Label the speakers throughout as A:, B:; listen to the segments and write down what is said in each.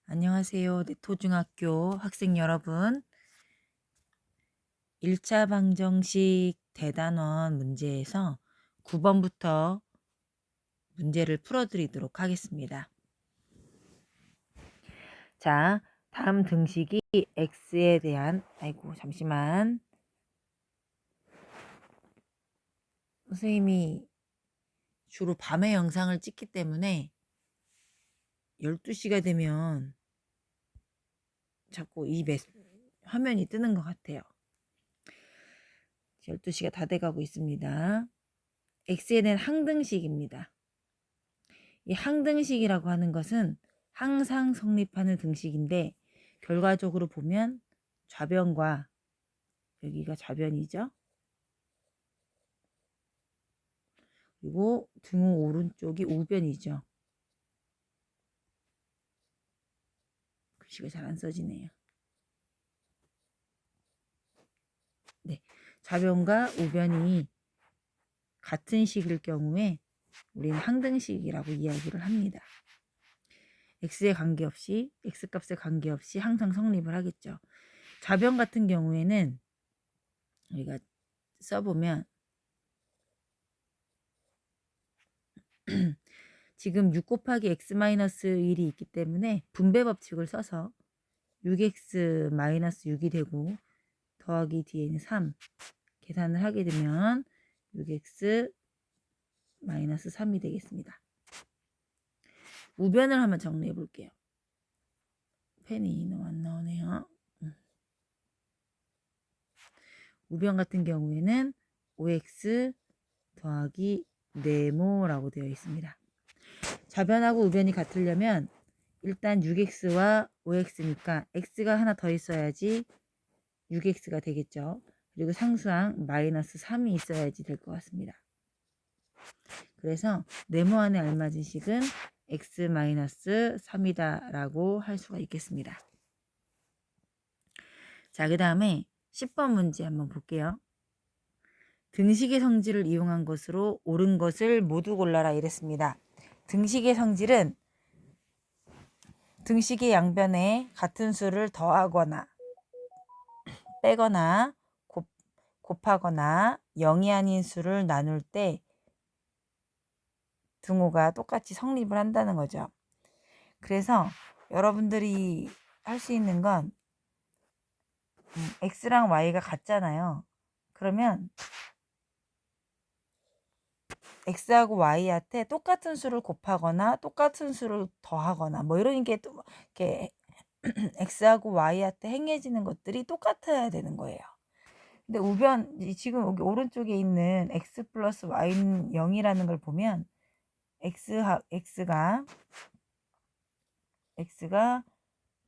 A: 안녕하세요. 내토중학교 학생 여러분. 1차 방정식 대단원 문제에서 9번부터 문제를 풀어드리도록 하겠습니다. 자, 다음 등식이 x에 대한, 잠시만. 선생님이 주로 밤에 영상을 찍기 때문에 12시가 되면 자꾸 화면이 뜨는 것 같아요. 12시가 다 돼가고 있습니다. x에 대한 항등식입니다. 이 항등식이라고 하는 것은 항상 성립하는 등식인데 결과적으로 보면 좌변과 여기가 좌변이죠. 그리고 등호 오른쪽이 우변이죠. 글씨가 잘 안 써지네요. 네, 좌변과 우변이 같은 식일 경우에 우리는 항등식이라고 이야기를 합니다. x에 관계없이, x값에 관계없이 항상 성립을 하겠죠. 좌변 같은 경우에는 우리가 써보면 지금 6 곱하기 x-1이 있기 때문에 분배 법칙을 써서 6x-6이 되고 더하기 뒤에는 3 계산을 하게 되면 6x-3이 되겠습니다. 우변을 한번 정리해 볼게요. 펜이 너무 안 나오네요. 우변 같은 경우에는 5x 더하기 네모라고 되어 있습니다. 좌변하고 우변이 같으려면 일단 6x와 5x니까 x가 하나 더 있어야지 6x가 되겠죠. 그리고 상수항 마이너스 3이 있어야지 될 것 같습니다. 그래서 네모 안에 알맞은 식은 x-3이다 라고 할 수가 있겠습니다. 자, 그 다음에 10번 문제 한번 볼게요. 등식의 성질을 이용한 것으로 옳은 것을 모두 골라라 이랬습니다. 등식의 성질은 등식의 양변에 같은 수를 더하거나 빼거나 곱하거나 0이 아닌 수를 나눌 때 등호가 똑같이 성립을 한다는 거죠. 그래서 여러분들이 할 수 있는 건 x랑 y가 같잖아요. 그러면 x하고 y한테 똑같은 수를 곱하거나 똑같은 수를 더하거나 뭐 이런 게 또 이렇게 x하고 y한테 행해지는 것들이 똑같아야 되는 거예요. 근데 우변 지금 여기 오른쪽에 있는 x 플러스 y는 0이라는 걸 보면 x가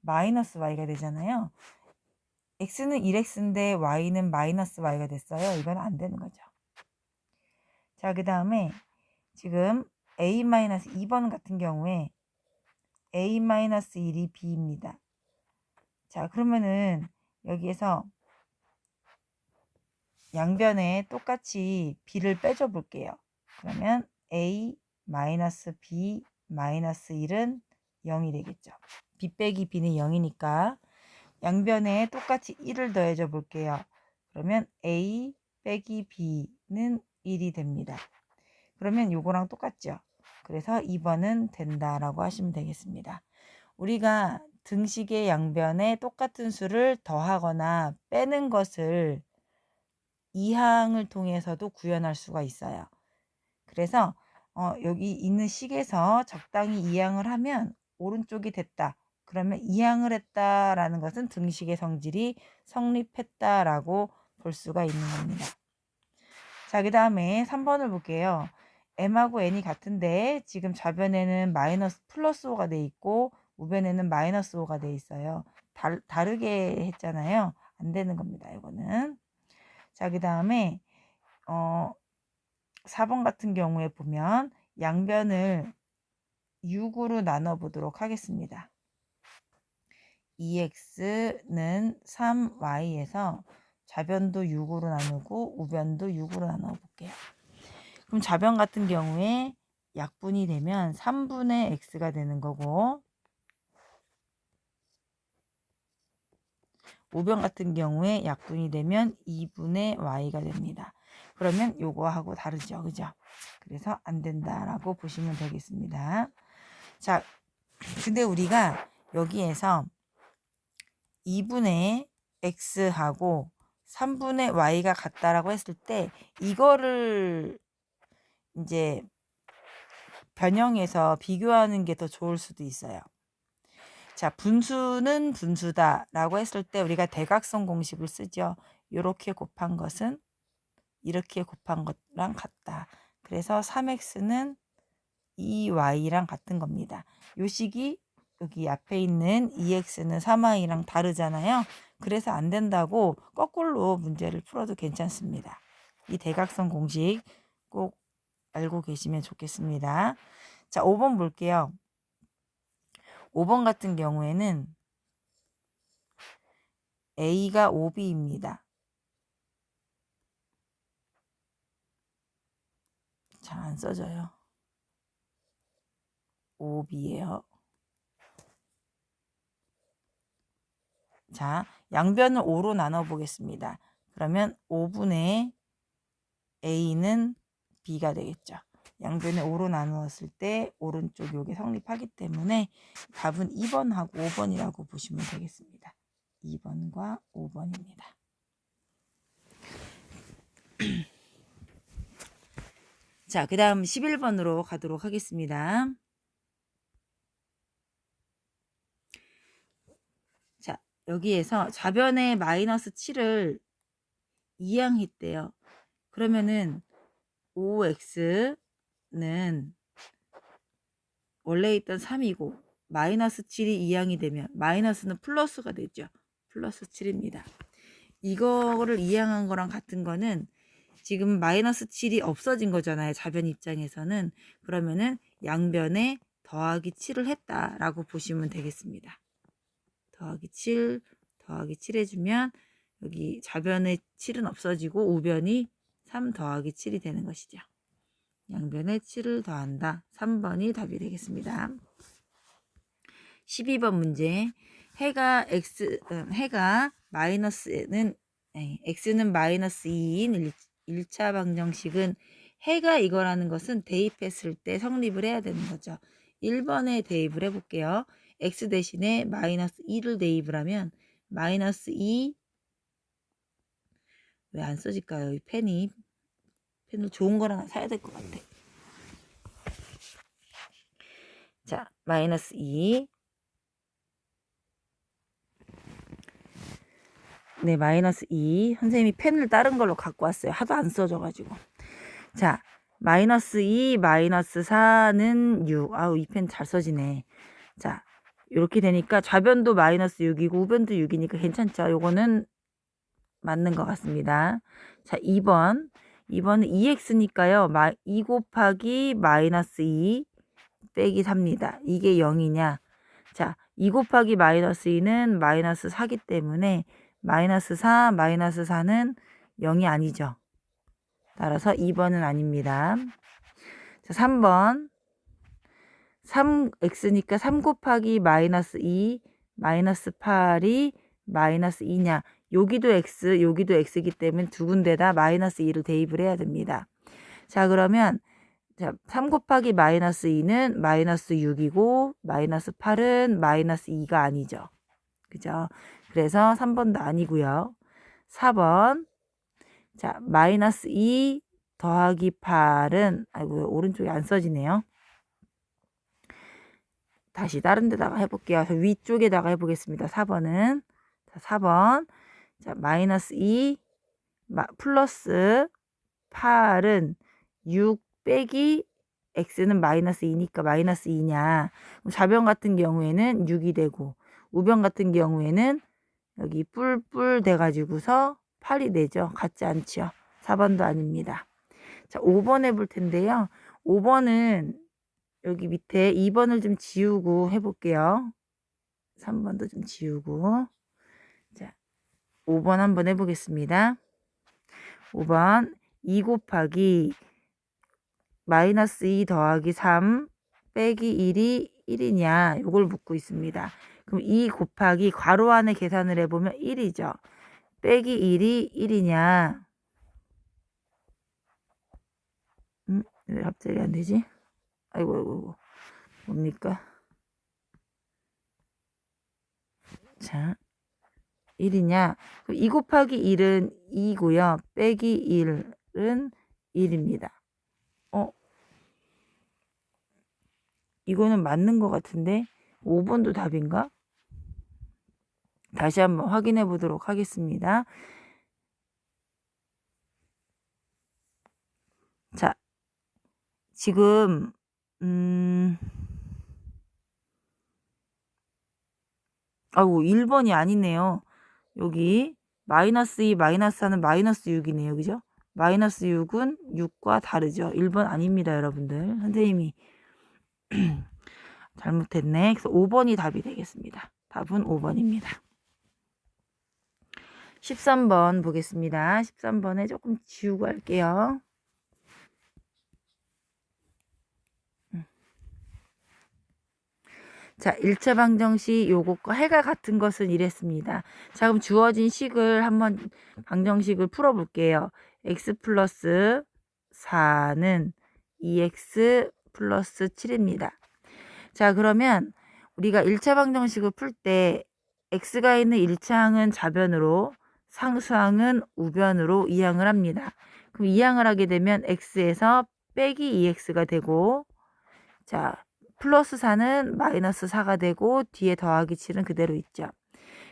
A: 마이너스 y가 되잖아요. x는 1x인데 y는 마이너스 y가 됐어요. 이건 안 되는 거죠. 자, 그 다음에 지금 a-2번 같은 경우에 a-1이 b입니다. 자, 그러면은 여기에서 양변에 똑같이 b를 빼줘 볼게요. 그러면 a-b-1은 0이 되겠죠. b 빼기 b는 0이니까 양변에 똑같이 1을 더해줘 볼게요. 그러면 a 빼기 b는 1이 됩니다. 그러면 요거랑 똑같죠. 그래서 2번은 된다라고 하시면 되겠습니다. 우리가 등식의 양변에 똑같은 수를 더하거나 빼는 것을 이항을 통해서도 구현할 수가 있어요. 그래서 여기 있는 식에서 적당히 이항을 하면 오른쪽이 됐다. 그러면 이항을 했다라는 것은 등식의 성질이 성립했다라고 볼 수가 있는 겁니다. 자, 그 다음에 3번을 볼게요. m하고 n이 같은데 지금 좌변에는 플러스 5가 돼 있고 우변에는 마이너스 5가 돼 있어요. 다르게 했잖아요. 안 되는 겁니다. 이거는. 자, 그 다음에 4번 같은 경우에 보면 양변을 6으로 나눠 보도록 하겠습니다. 2x는 3y에서 좌변도 6으로 나누고 우변도 6으로 나눠 볼게요. 그럼 좌변 같은 경우에 약분이 되면 3분의 x가 되는 거고 우변 같은 경우에 약분이 되면 2분의 y가 됩니다. 그러면 요거하고 다르죠. 그죠? 그래서 안 된다라고 보시면 되겠습니다. 자, 근데 우리가 여기에서 2분의 x하고 3분의 y가 같다라고 했을 때 이거를 이제 변형해서 비교하는 게 더 좋을 수도 있어요. 자, 분수는 분수다라고 했을 때 우리가 대각선 공식을 쓰죠. 이렇게 곱한 것은 이렇게 곱한 것랑 같다. 그래서 3x는 2y랑 같은 겁니다. 요 식이 여기 앞에 있는 2x는 3y랑 다르잖아요. 그래서 안 된다고 거꾸로 문제를 풀어도 괜찮습니다. 이 대각선 공식 꼭 알고 계시면 좋겠습니다. 자, 5번 볼게요. 5번 같은 경우에는 A가 5B입니다. 잘 안 써져요. 5B예요. 자, 양변을 5로 나눠 보겠습니다. 그러면 5분의 A는 B가 되겠죠. 양변을 5로 나누었을 때 오른쪽 요게 성립하기 때문에 답은 2번하고 5번이라고 보시면 되겠습니다. 2번과 5번입니다. 자, 그 다음 11번으로 가도록 하겠습니다. 자, 여기에서 좌변에 마이너스 7을 이항했대요. 그러면은 5x는 원래 있던 3이고 마이너스 7이 이항이 되면 마이너스는 플러스가 되죠. 플러스 7입니다. 이거를 이항한 거랑 같은 거는 지금 마이너스 7이 없어진 거잖아요. 좌변 입장에서는. 그러면은 양변에 더하기 7을 했다라고 보시면 되겠습니다. 더하기 7, 더하기 7 해주면 여기 좌변에 7은 없어지고 우변이 3 더하기 7이 되는 것이죠. 양변에 7을 더한다. 3번이 답이 되겠습니다. 12번 문제. 해가 마이너스는 x는 마이너스 2인 1차 방정식은 해가 이거라는 것은 대입했을 때 성립을 해야 되는 거죠. 1번에 대입을 해볼게요. x 대신에 마이너스 2를 대입을 하면 마이너스 2 왜 안 써질까요? 이 펜을 좋은 걸 하나 사야 될 것 같아. 자, 마이너스 2 네, 마이너스 2 선생님이 펜을 다른 걸로 갖고 왔어요. 하도 안 써져가지고. 자, 마이너스 2 마이너스 4는 6. 아우, 이 펜 잘 써지네. 자, 이렇게 되니까 좌변도 마이너스 6이고 우변도 6이니까 괜찮죠. 요거는 맞는 것 같습니다. 자, 2번은 2x니까요. 2 곱하기 마이너스 2 빼기 4입니다. 이게 0이냐? 자, 2 곱하기 마이너스 2는 마이너스 4기 때문에 마이너스 4, 마이너스 4는 0이 아니죠. 따라서 2번은 아닙니다. 자, 3번 3x니까 3 곱하기 마이너스 2, 마이너스 8이 마이너스 2냐? 여기도 x, 여기도 x이기 때문에 두 군데다 마이너스 2를 대입을 해야 됩니다. 자, 그러면 자, 3 곱하기 마이너스 2는 마이너스 6이고 마이너스 8은 마이너스 2가 아니죠. 그죠? 그래서 3번도 아니고요. 4번 자, 마이너스 2 더하기 8은 아이고 오른쪽이 안 써지네요. 다시 다른 데다가 해볼게요. 위쪽에다가 해보겠습니다. 4번은 자, 4번 자, 마이너스 2 플러스 8은 6 빼기 x는 마이너스 2니까 마이너스 2냐. 좌변 같은 경우에는 6이 되고 우변 같은 경우에는 여기 뿔뿔 돼가지고서 8이 되죠. 같지 않죠. 4번도 아닙니다. 자, 5번 해볼 텐데요. 5번은 여기 밑에 2번을 좀 지우고 해볼게요. 3번도 좀 지우고. 자, 5번 한번 해보겠습니다. 5번 2 곱하기 마이너스 2 더하기 3 빼기 1이 1이냐. 요걸 묻고 있습니다. 그럼 2 곱하기 괄호 안에 계산을 해보면 1이죠. 빼기 1이 1이냐? 왜 갑자기 안 되지? 아이고. 뭡니까? 자, 1이냐? 그럼 2 곱하기 1은 2고요. 빼기 1은 1입니다. 이거는 맞는 것 같은데 5번도 답인가? 다시 한번 확인해 보도록 하겠습니다. 자, 지금 1번이 아니네요. 여기 마이너스 2, 마이너스 4는 마이너스 6이네요. 그죠? 마이너스 6은 6과 다르죠. 1번 아닙니다, 여러분들. 선생님이 잘못했네. 그래서 5번이 답이 되겠습니다. 답은 5번입니다. 13번 보겠습니다. 13번에 조금 지우고 할게요. 자, 1차 방정식 요것과 해가 같은 것은 이랬습니다. 자, 그럼 주어진 식을 한번 방정식을 풀어볼게요. x 플러스 4는 2x 플러스 7입니다. 자, 그러면 우리가 1차 방정식을 풀 때 x가 있는 1차항은 좌변으로 상수항은 우변으로 이항을 합니다. 그럼 이항을 하게 되면 x에서 빼기 2x가 되고, 자, 플러스 4는 마이너스 4가 되고 뒤에 더하기 7은 그대로 있죠.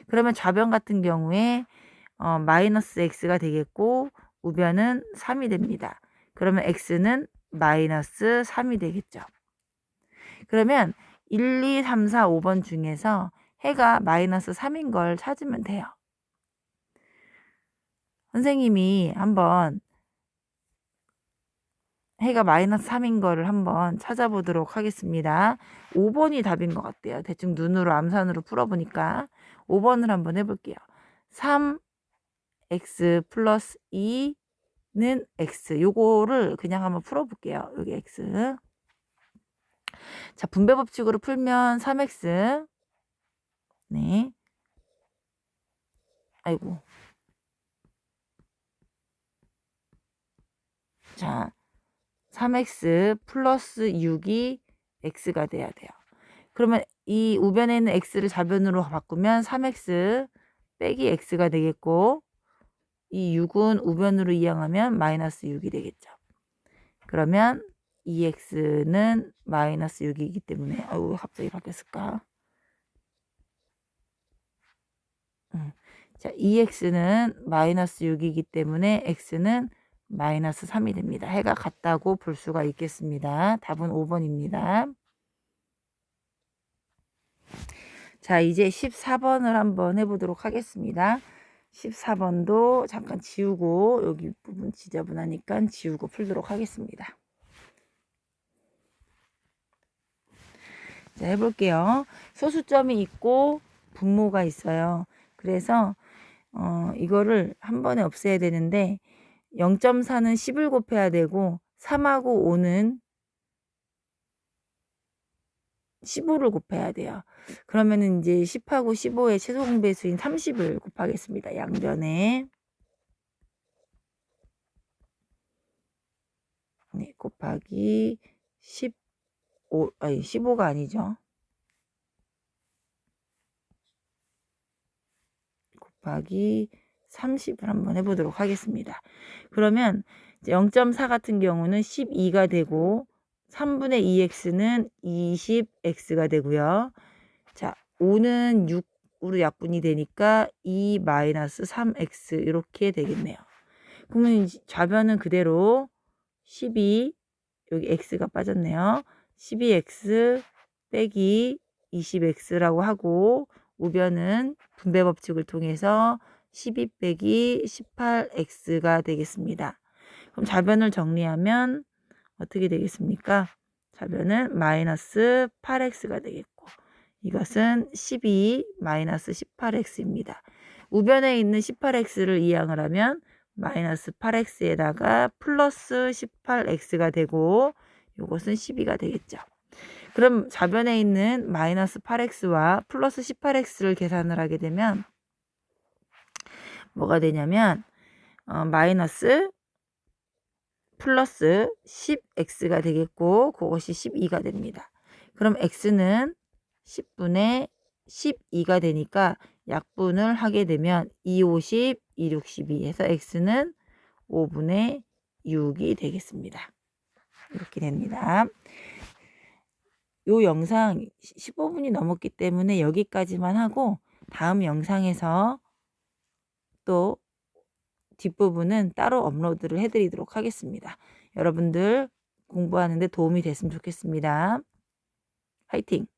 A: 그러면 좌변 같은 경우에 마이너스 x가 되겠고 우변은 3이 됩니다. 그러면 x는 마이너스 3이 되겠죠. 그러면 1, 2, 3, 4, 5번 중에서 해가 마이너스 3인 걸 찾으면 돼요. 선생님이 한번 해가 마이너스 3인 거를 한번 찾아보도록 하겠습니다. 5번이 답인 것 같아요. 대충 눈으로 암산으로 풀어보니까 5번을 한번 해볼게요. 3x 플러스 2는 x. 요거를 그냥 한번 풀어볼게요. 여기 x. 자, 분배 법칙으로 풀면 3x. 네. 아이고. 자, 3x 플러스 6이 x가 돼야 돼요. 그러면 이 우변에 있는 x를 좌변으로 바꾸면 3x 빼기 x가 되겠고, 이 6은 우변으로 이항하면 마이너스 6이 되겠죠. 그러면 2x는 마이너스 6이기 때문에 갑자기 바뀌었을까? 자, 2x는 마이너스 6이기 때문에 x는 마이너스 3이 됩니다. 해가 같다고 볼 수가 있겠습니다. 답은 5번입니다. 자, 이제 14번을 한번 해보도록 하겠습니다. 14번도 잠깐 지우고, 여기 부분 지저분하니까 지우고 풀도록 하겠습니다. 자, 해볼게요. 소수점이 있고 분모가 있어요. 그래서 이거를 한 번에 없애야 되는데 0.4는 10을 곱해야 되고 3하고 5는 15를 곱해야 돼요. 그러면은 이제 10하고 15의 최소 공배수인 30을 곱하겠습니다. 양변에. 네, 곱하기 15가 아니죠. 곱하기 30을 한번 해보도록 하겠습니다. 그러면 0.4 같은 경우는 12가 되고 3분의 2x는 20x가 되고요. 자, 5는 6으로 약분이 되니까 2-3x 이렇게 되겠네요. 그러면 좌변은 그대로 12, 여기 x가 빠졌네요. 12x 빼기 20x라고 하고 우변은 분배 법칙을 통해서 12 빼기 18x가 되겠습니다. 그럼 좌변을 정리하면 어떻게 되겠습니까? 좌변은 마이너스 8x가 되겠고 이것은 12 마이너스 18x입니다. 우변에 있는 18x를 이항을 하면 마이너스 8x에다가 플러스 18x가 되고 이것은 12가 되겠죠. 그럼 좌변에 있는 마이너스 8x와 플러스 18x를 계산을 하게 되면 뭐가 되냐면 마이너스 플러스 10x가 되겠고 그것이 12가 됩니다. 그럼 x는 10분의 12가 되니까 약분을 하게 되면 2, 50, 2, 62 해서 x는 5분의 6이 되겠습니다. 이렇게 됩니다. 요 영상 15분이 넘었기 때문에 여기까지만 하고 다음 영상에서 또 뒷부분은 따로 업로드를 해드리도록 하겠습니다. 여러분들 공부하는데 도움이 됐으면 좋겠습니다. 화이팅!